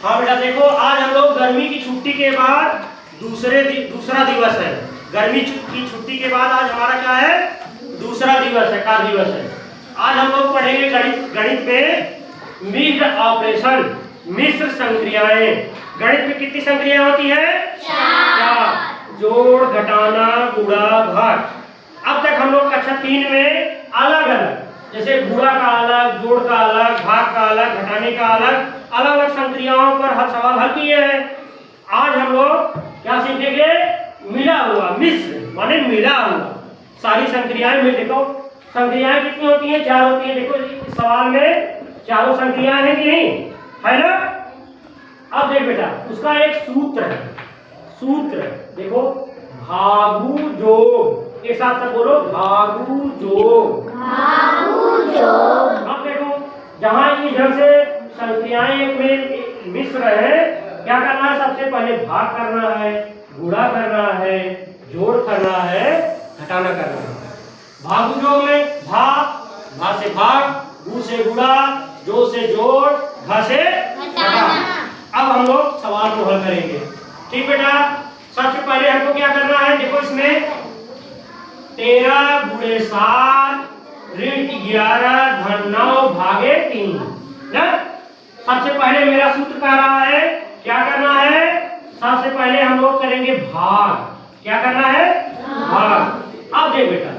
हाँ बेटा देखो, आज हम लोग गर्मी की छुट्टी के बाद दूसरा दिवस है। गर्मी की छुट्टी के बाद आज हमारा क्या है? दूसरा दिवस है, कार्य दिवस है। आज हम लोग पढ़ेंगे गणित में मिश्र ऑपरेशन, मिश्र संक्रियाएं। गणित में कितनी संक्रियाएं होती है? 4। जोड़, घटाना, गुणा, भाग। अब तक हम लोग कक्षा 3 में अलग अलग, जैसे गुणा का अलग, जोड़ का अलग, भाग का अलग, घटाने का अलग अलग संक्रियाओं पर हर सवाल हल किए हैं। आज हम लोग क्या सीखेंगे? मिला हुआ, मिश्र माने मिला हुआ। सारी संक्रियाएं मिल, देखो संक्रियाएं कितनी होती हैं? 4 होती हैं। देखो इस सवाल में चारों संक्रियाएं हैं कि नहीं, है ना? अब देख बेटा, उसका एक सूत्र है। सूत्र देखो, भागु जोग। एक साथ सब बोलो, भागु जोग। अब देखो, जहां इस ढंग से संख्याएं में मिश्र है, क्या करना है? सबसे पहले भाग करना है, गुणा करना है, जोड़ करना है, घटाना करना है। भागु जोग में भा से भाग, गु से गुणा, जो से जोड़, घ से घटाना। अब हम लोग सवाल को हल करेंगे। ठीक बेटा, सबसे पहले हमको क्या करना है? देखो इसमें 13 गुणे 7 ऋण 11 धन 9 भागे 3 ना। सबसे पहले मेरा सूत्र कह रहा है क्या करना है? सबसे पहले हम लोग करेंगे भाग। क्या करना है? भाग। अब देख बेटा,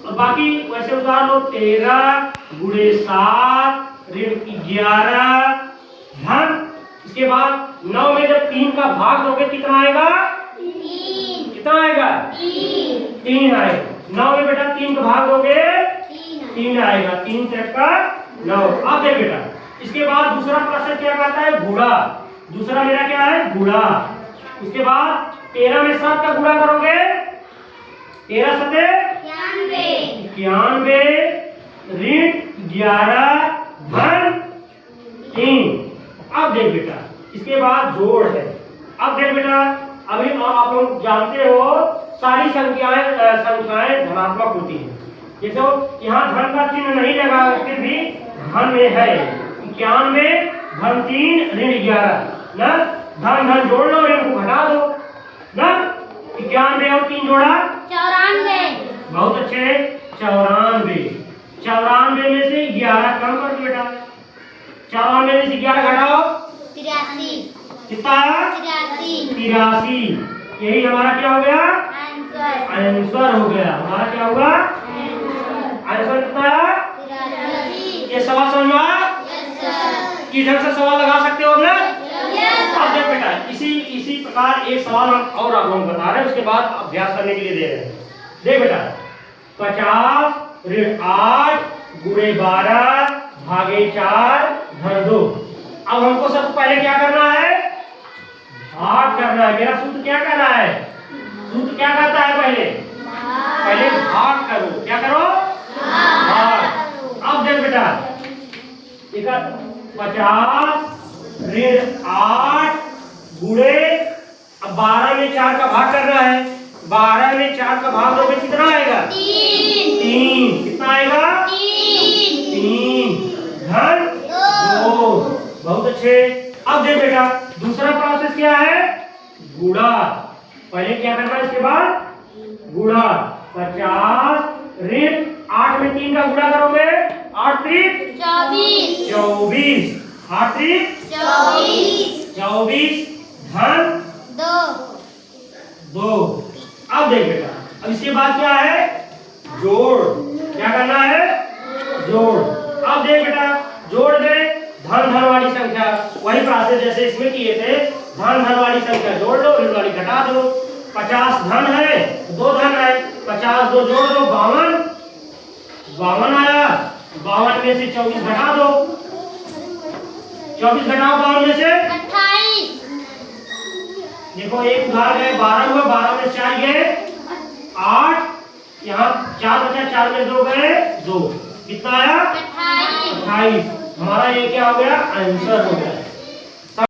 और बाकी वैसे उतार लो। 13 गुणे 7 ऋण 11 धन, इसके बाद 9 में जब 3 का भाग दोगे कितना आएगा? 3। कितना आएगा? 3 आएगा। 9 में बेटा 3 का भाग दोगे 3 आएगा। 3 का 9। अब देख बेटा, इसके बाद दूसरा प्रश्न क्या कहता है? गुणा। दूसरा मेरा क्या है? गुणा। उसके बाद 13 में 7 का गुणा करोगे, 13 सते 91 ऋण 11 धन 3। अब देख बेटा, इसके बाद जोड़ है। अब देख बेटा, अभी आप लोग जानते हो सारी संख्याएं धनात्मक होती हैं। जैसे यहाँ धन का चिन्ह नहीं लगा, फिर भी धन में है। 91 धन 3 ऋण 11 ना। धन धन जोड़ लो, ऋण को घटा दो ना। 91 और 3 जोड़ा 94। बहुत अच्छे। 94। 94 में से 11 कम कर दो बेटा। 94 में से 11 घटाओ 83। कितना? 83। यही हमारा क्या हो गया? आंसर हो गया। हमारा क्या होगा? आंसर कितना? 83। ये सवाल समझ में आया? किस ढंग से सवाल लगा सकते हो अपने? अब देख बेटा, इसी प्रकार एक सवाल हम और आप लोग बता रहे हैं, उसके बाद अभ्यास करने के लिए दे रहे हैं। देख बेटा, 50 ऋण 8 गुणे 12 भागे 4 धन 2। अब हमको सबसे पहले क्या करना है? भाग करना है। मेरा सूत्र क्या कर रहा है? सूत्र क्या कहता है? पहले भाग करो। क्या करो? भाग। अब देख बेटा, 50 ऋण 8 गुणे, अब 12 में 4 का भाग करना है। 12 में 4 का भाग दोगे कितना आएगा? 3। कितना आएगा? 3 धन 2। बहुत अच्छे। अब देख बेटा, दूसरा प्रोसेस क्या है? गुणा। पहले क्या करना है, इसके बाद गुणा। 50 ऋण 8 में 3 का गुणा करोगे, 8 3 24। 8 3 24 धन 2। अब देख बेटा, अब इसके बाद क्या है? जोड़। क्या करना है? जोड़। अब देख बेटा, जोड़ दे धन धन वाली संख्या, वही प्रोसेस जैसे इसमें किए थे। धन धन वाली संख्या जोड़ लो, ऋण वाली घटा दो। 50 धन है, 2 धन है, 50 2 जोड़ दो 52 आया। 52 में से 24 घटा दो, 24 घटाओ 52 में से 28। देखो एक उधार गए 12 हुआ, 12 में 4 गए 8, यहाँ 4 बचा, 4 में 2 गए 2। कितना आया? 28। हमारा ये क्या हो गया? आंसर हो गया।